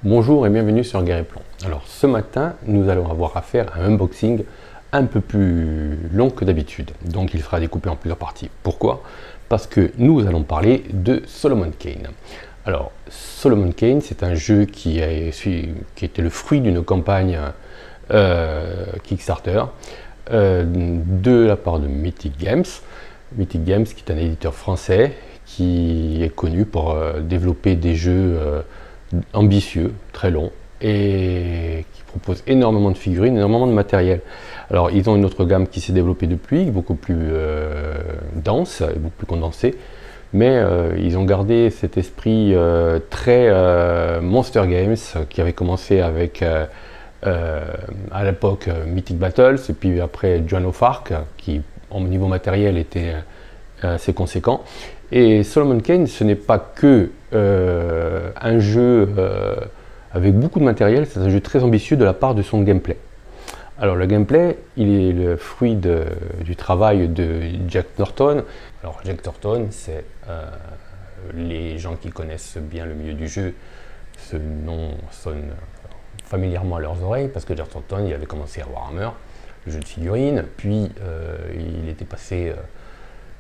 Bonjour et bienvenue sur Guerre et Plan. Alors ce matin, nous allons avoir affaire à un unboxing un peu plus long que d'habitude. Donc il sera découpé en plusieurs parties. Pourquoi? Parce que nous allons parler de Solomon Kane. Alors Solomon Kane, c'est un jeu qui était le fruit d'une campagne Kickstarter de la part de Mythic Games. Mythic Games qui est un éditeur français qui est connu pour développer des jeux ambitieux, très longs et qui propose énormément de figurines, énormément de matériel. Alors ils ont une autre gamme qui s'est développée depuis, beaucoup plus dense et beaucoup plus condensée, mais ils ont gardé cet esprit très Monster Games qui avait commencé avec à l'époque Mythic Battles et puis après Joan of Arc qui au niveau matériel était assez conséquent. Et Solomon Kane, ce n'est pas que un jeu avec beaucoup de matériel, c'est un jeu très ambitieux de la part de son gameplay. Alors le gameplay, il est le fruit du travail de Jack Norton. Alors Jack Norton, c'est les gens qui connaissent bien le milieu du jeu, ce nom sonne familièrement à leurs oreilles parce que Jack Norton, il avait commencé à Warhammer, le jeu de figurines, puis il était passé...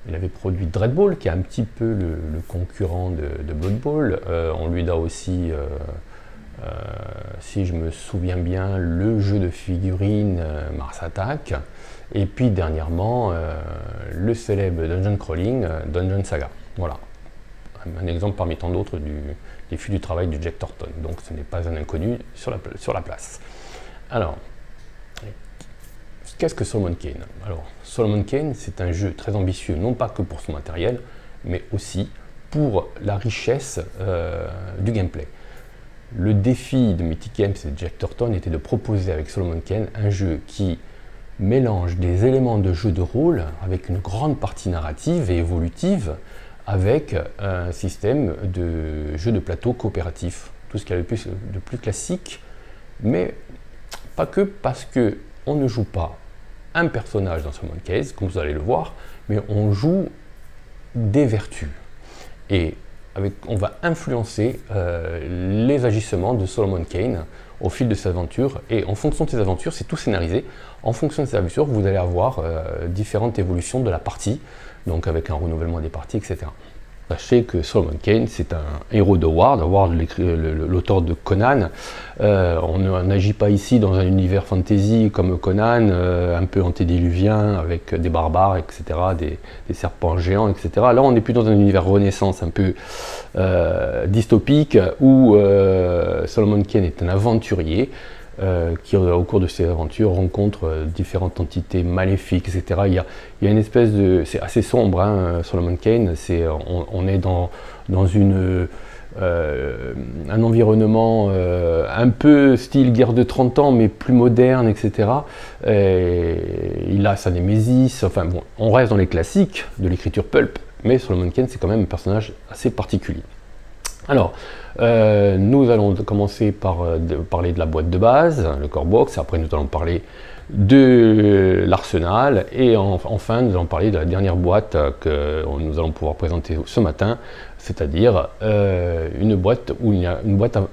il avait produit Dread Ball, qui est un petit peu le concurrent de Blood Bowl. On lui a aussi, si je me souviens bien, le jeu de figurines Mars Attack. Et puis dernièrement, le célèbre Dungeon Crawling, Dungeon Saga. Voilà, un exemple parmi tant d'autres des fruits du travail de Jack Norton. Donc ce n'est pas un inconnu sur la place. Alors, qu'est-ce que Solomon Kane? Alors, Solomon Kane, c'est un jeu très ambitieux, non pas que pour son matériel, mais aussi pour la richesse du gameplay. Le défi de Mythic Games et de Jack Norton était de proposer avec Solomon Kane un jeu qui mélange des éléments de jeu de rôle avec une grande partie narrative et évolutive, avec un système de jeu de plateau coopératif, tout ce qu'il y a de plus classique, mais pas que parce que on ne joue pas un personnage dans Solomon Kane, comme vous allez le voir, mais on joue des vertus. Et on va influencer les agissements de Solomon Kane au fil de ses aventures. Et en fonction de ses aventures, c'est tout scénarisé. En fonction de ses aventures, vous allez avoir différentes évolutions de la partie, donc avec un renouvellement des parties, etc. Sachez que Solomon Kane, c'est un héros de Ward, l'auteur de Conan. On n'agit pas ici dans un univers fantasy comme Conan, un peu antédiluvien, avec des barbares, etc., des serpents géants, etc. Là, on est plus dans un univers renaissance, un peu dystopique, où Solomon Kane est un aventurier qui, au cours de ses aventures, rencontre différentes entités maléfiques, etc. Il y a une espèce de... C'est assez sombre, hein, Solomon Kane. On est dans un environnement un peu style guerre de 30 ans, mais plus moderne, etc. Et il a sa némésis. Enfin bon, on reste dans les classiques de l'écriture pulp, mais Solomon Kane, c'est quand même un personnage assez particulier. Alors, nous allons commencer par parler de la boîte de base, le core box, après nous allons parler de l'arsenal, et enfin nous allons parler de la dernière boîte que nous allons pouvoir présenter ce matin, c'est-à-dire une boîte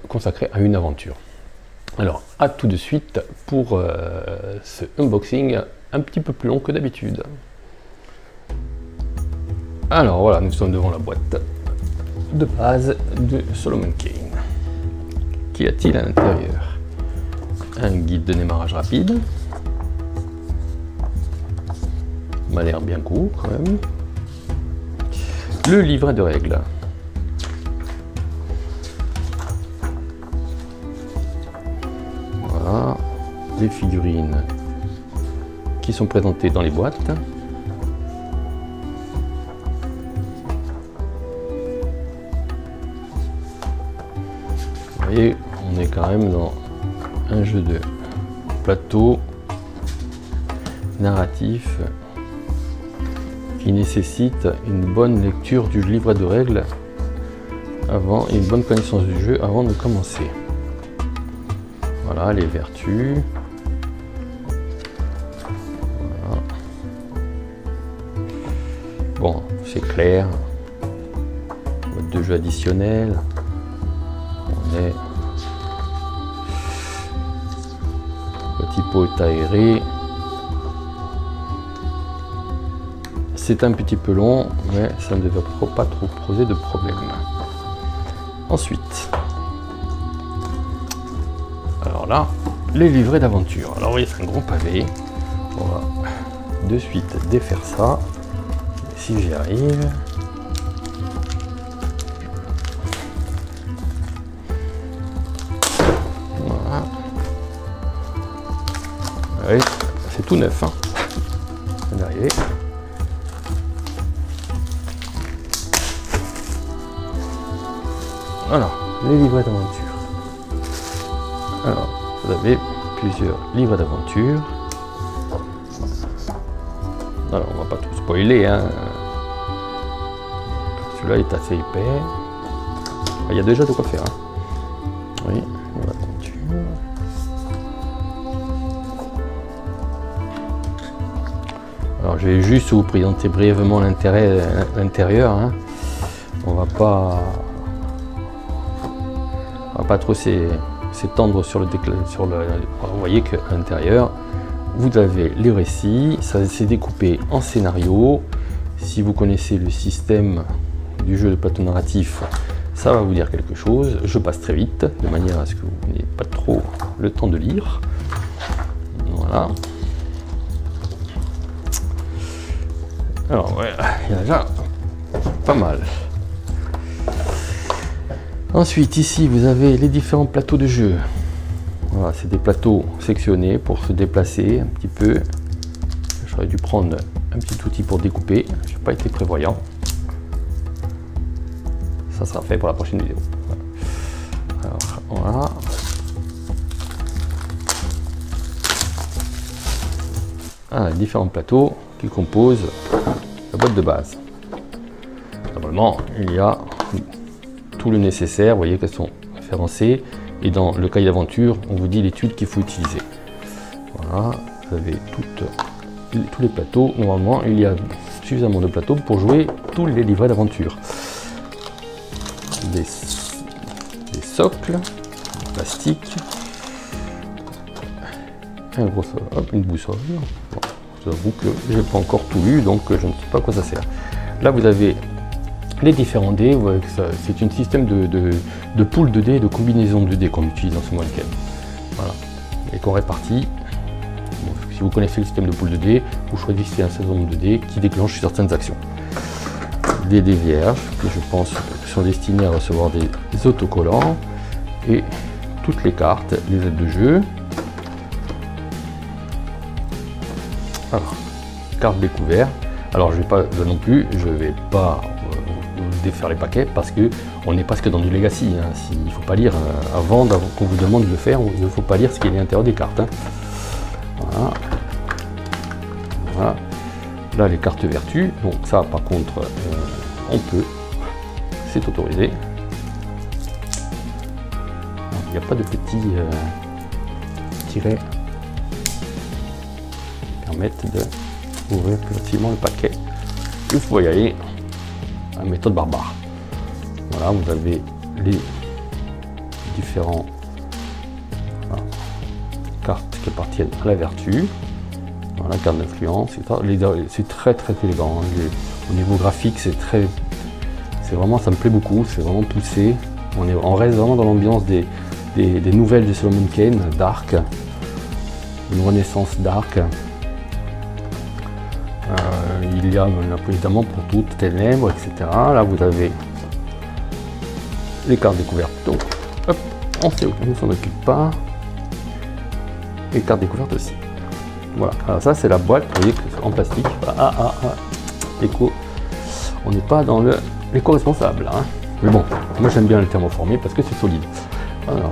consacrée à une aventure. Alors, à tout de suite pour ce unboxing un petit peu plus long que d'habitude. Alors voilà, nous sommes devant la boîte de base de Solomon Kane. Qu'y a-t-il à l'intérieur? Un guide de démarrage rapide. M'a l'air bien court quand même. Le livret de règles. Voilà. Les figurines qui sont présentées dans les boîtes. Et on est quand même dans un jeu de plateau narratif qui nécessite une bonne lecture du livret de règles avant et une bonne connaissance du jeu avant de commencer. Voilà les vertus. Voilà. Bon, c'est clair. Mode de jeu additionnel. On est petit pot est aéré. C'est un petit peu long, mais ça ne devrait pas trop poser de problème. Ensuite, alors là, les livrets d'aventure. Alors vous voyez, c'est un gros pavé. On va de suite défaire ça. Si j'y arrive. Voilà. Ouais, c'est tout neuf. Hein. C'est d'arriver. Voilà, les livrets d'aventure. Alors, vous avez plusieurs livrets d'aventure. Alors, on va pas tout spoiler, hein. Celui-là est assez épais. Il y a déjà de quoi faire. Hein. Oui, livre d'aventure. Alors, je vais juste vous présenter brièvement l'intérieur. Hein. On va pas trop s'étendre sur le. Vous voyez qu'à l'intérieur, vous avez les récits, ça s'est découpé en scénario. Si vous connaissez le système du jeu de plateau narratif, ça va vous dire quelque chose. Je passe très vite, de manière à ce que vous n'ayez pas trop le temps de lire. Voilà. Alors, ouais, il y en a déjà pas mal. Ensuite, ici, vous avez les différents plateaux de jeu. Voilà, c'est des plateaux sectionnés pour se déplacer un petit peu. J'aurais dû prendre un petit outil pour découper. Je n'ai pas été prévoyant. Ça sera fait pour la prochaine vidéo. Voilà. Alors, voilà. Ah, les différents plateaux qui composent la boîte de base. Normalement, il y a tout le nécessaire. Vous voyez qu'elles sont référencées. Et dans le cahier d'aventure, on vous dit les tuiles qu'il faut utiliser. Voilà, vous avez tous les plateaux. Normalement, il y a suffisamment de plateaux pour jouer tous les livrets d'aventure. Des socles, plastique, un gros, hop, une boussole. Bon, j'avoue que je n'ai pas encore tout lu, donc je ne sais pas à quoi ça sert. Là, vous avez les différents dés. C'est un système de pool de dés, de combinaison de dés qu'on utilise dans ce week-end. Voilà, et qu'on répartit. Bon, si vous connaissez le système de pool de dés, vous choisissez un certain nombre de dés qui déclenchent certaines actions. Des dés vierges que je pense sont destinés à recevoir des autocollants, et toutes les cartes, les aides de jeu. Alors, carte découverte. Alors je vais pas non plus, je vais pas défaire les paquets parce que on est presque dans du legacy. Hein. Il ne faut pas lire avant qu'on vous demande de le faire. Il ne faut pas lire ce qui est à l'intérieur des cartes. Hein. Voilà. Voilà. Là, les cartes vertus. Donc ça, par contre, on peut. C'est autorisé. Il n'y a pas de petits tirets qui permettent d'ouvrir plus facilement le paquet. Il faut y aller à la méthode barbare. Voilà, vous avez les différents cartes qui appartiennent à la vertu. Voilà, carte d'influence, c'est très élégant. Hein. Au niveau graphique, c'est vraiment, ça me plaît beaucoup, c'est vraiment poussé. On reste vraiment dans l'ambiance des nouvelles de Solomon Kane, dark, une renaissance dark. Il y a évidemment pour toutes ténèbres, etc. Là, vous avez les cartes découvertes. Donc, hop, on ne s'en occupe pas. Et cartes découvertes aussi. Voilà. Alors ça, c'est la boîte. Vous voyez, en plastique. Éco. On n'est pas dans l'éco-responsable. Hein. Mais bon, moi j'aime bien le thermoformé parce que c'est solide. Alors,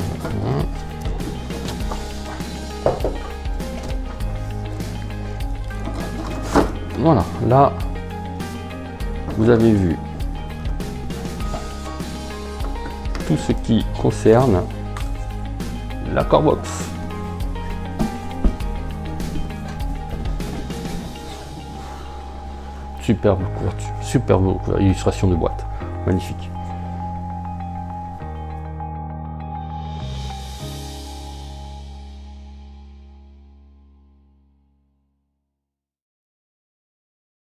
voilà, là, vous avez vu tout ce qui concerne la core box. Superbe couverture, superbe illustration de boîte, magnifique.